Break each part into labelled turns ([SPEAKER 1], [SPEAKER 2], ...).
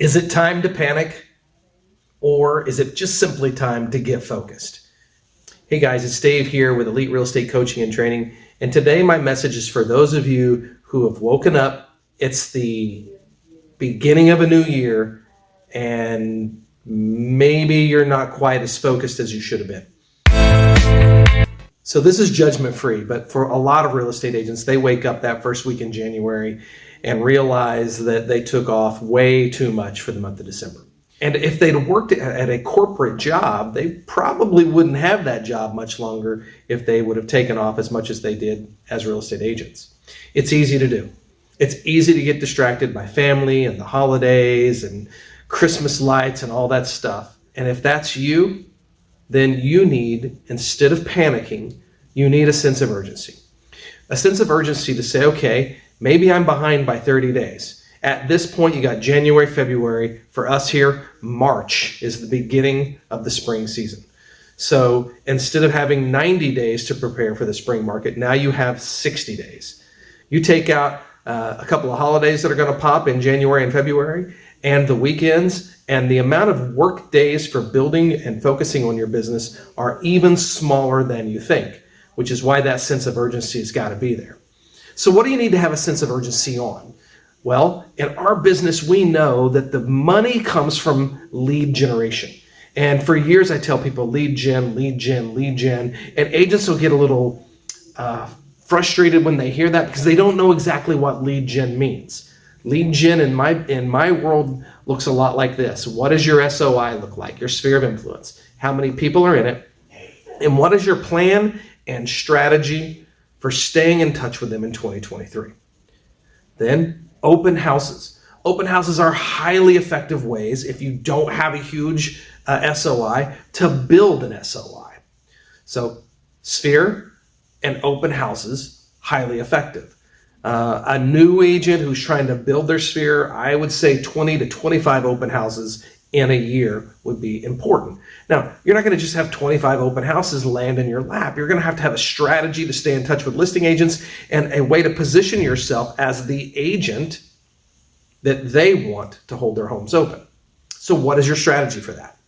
[SPEAKER 1] Is it time to panic, or is it just simply time to get focused? Hey guys, it's Dave here with Elite Real Estate Coaching and Training. And today my message is for those of you who have woken up. It's the beginning of a new year, and maybe you're not quite as focused as you should have been. So this is judgment free, but for a lot of real estate agents, they wake up that first week in January and realize that they took off way too much for the month of December. And if they'd worked at a corporate job, they probably wouldn't have that job much longer if they would have taken off as much as they did as real estate agents. It's easy to do. It's easy to get distracted by family and the holidays and Christmas lights and all that stuff. And if that's you, then you need, instead of panicking, you need a sense of urgency. A sense of urgency to say, okay, maybe I'm behind by 30 days. At this point, you got January, February. For us here, March is the beginning of the spring season. So instead of having 90 days to prepare for the spring market, now you have 60 days. You take out a couple of holidays that are going to pop in January and February, and the weekends, and the amount of work days for building and focusing on your business are even smaller than you think, which is why that sense of urgency has got to be there. So what do you need to have a sense of urgency on? Well, in our business, we know that the money comes from lead generation. And for years, I tell people lead gen, lead gen, lead gen. And agents will get a little frustrated when they hear that because they don't know exactly what lead gen means. Lead gen in my world looks a lot like this. What does your SOI look like, your sphere of influence? How many people are in it? And what is your plan and strategy for staying in touch with them in 2023? Then open houses. Open houses are highly effective ways, if you don't have a huge SOI, to build an SOI. So sphere and open houses, highly effective. A new agent who's trying to build their sphere, I would say 20 to 25 open houses in a year would be important. Now, you're not going to just have 25 open houses land in your lap. You're going to have a strategy to stay in touch with listing agents and a way to position yourself as the agent that they want to hold their homes open. So what is your strategy for that?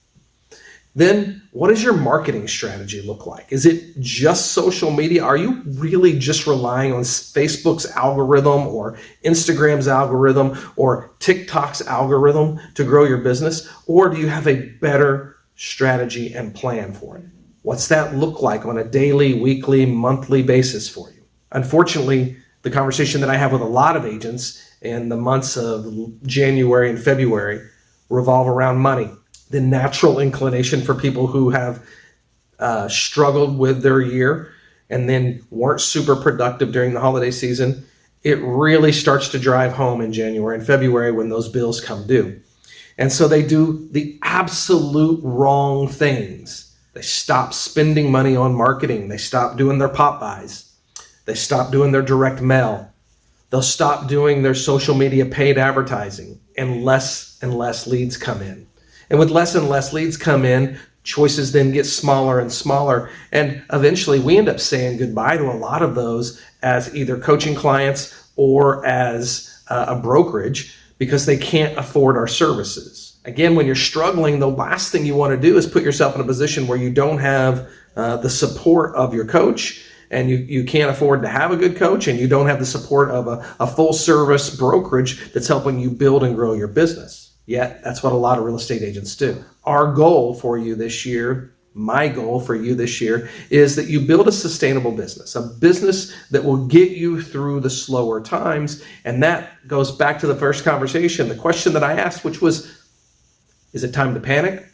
[SPEAKER 1] Then what does your marketing strategy look like? Is it just social media? Are you really just relying on Facebook's algorithm or Instagram's algorithm or TikTok's algorithm to grow your business? Or do you have a better strategy and plan for it? What's that look like on a daily, weekly, monthly basis for you? Unfortunately, the conversation that I have with a lot of agents in the months of January and February revolve around money. The natural inclination for people who have struggled with their year and then weren't super productive during the holiday season, it really starts to drive home in January and February when those bills come due. And so they do the absolute wrong things. They stop spending money on marketing. They stop doing their pop buys. They stop doing their direct mail. They'll stop doing their social media paid advertising, and less leads come in. And with less and less leads come in, choices then get smaller and smaller. And eventually we end up saying goodbye to a lot of those as either coaching clients or as a brokerage because they can't afford our services. Again, when you're struggling, the last thing you want to do is put yourself in a position where you don't have the support of your coach, and you can't afford to have a good coach, and you don't have the support of a full service brokerage that's helping you build and grow your business. Yet, that's what a lot of real estate agents do. Our goal for you this year, my goal for you this year, is that you build a sustainable business, a business that will get you through the slower times. And that goes back to the first conversation, the question that I asked, which was, is it time to panic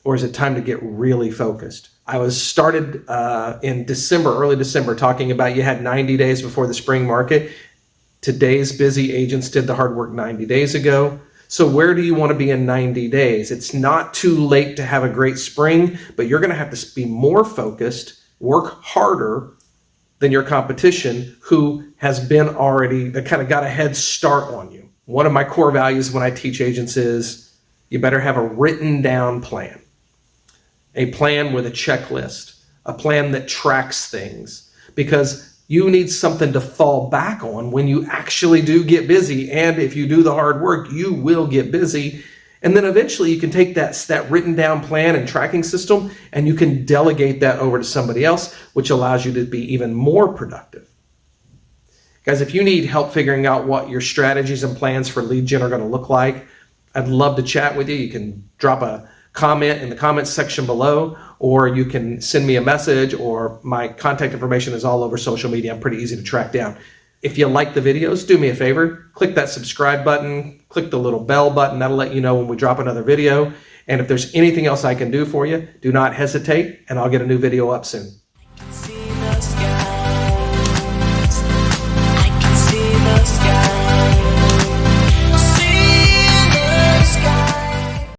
[SPEAKER 1] or is it time to get really focused? I was started in December, early December, talking about you had 90 days before the spring market. Today's busy agents did the hard work 90 days ago. So where do you want to be in 90 days? It's not too late to have a great spring, but you're going to have to be more focused, work harder than your competition who has been already, that kind of got a head start on you. One of my core values when I teach agents is you better have a written down plan, a plan with a checklist, a plan that tracks things, because You need something to fall back on when you actually do get busy. And if you do the hard work, you will get busy. And then eventually you can take that written down plan and tracking system and you can delegate that over to somebody else, which allows you to be even more productive. Guys, if you need help figuring out what your strategies and plans for lead gen are going to look like, I'd love to chat with you. You can drop a comment in the comments section below, or you can send me a message, or my contact information is all over social media. I'm pretty easy to track down. If you like the videos, do me a favor, click that subscribe button, click the little bell button. That'll let you know when we drop another video. And if there's anything else I can do for you, do not hesitate, and I'll get a new video up soon.
[SPEAKER 2] I can see the skies. I can see the skies.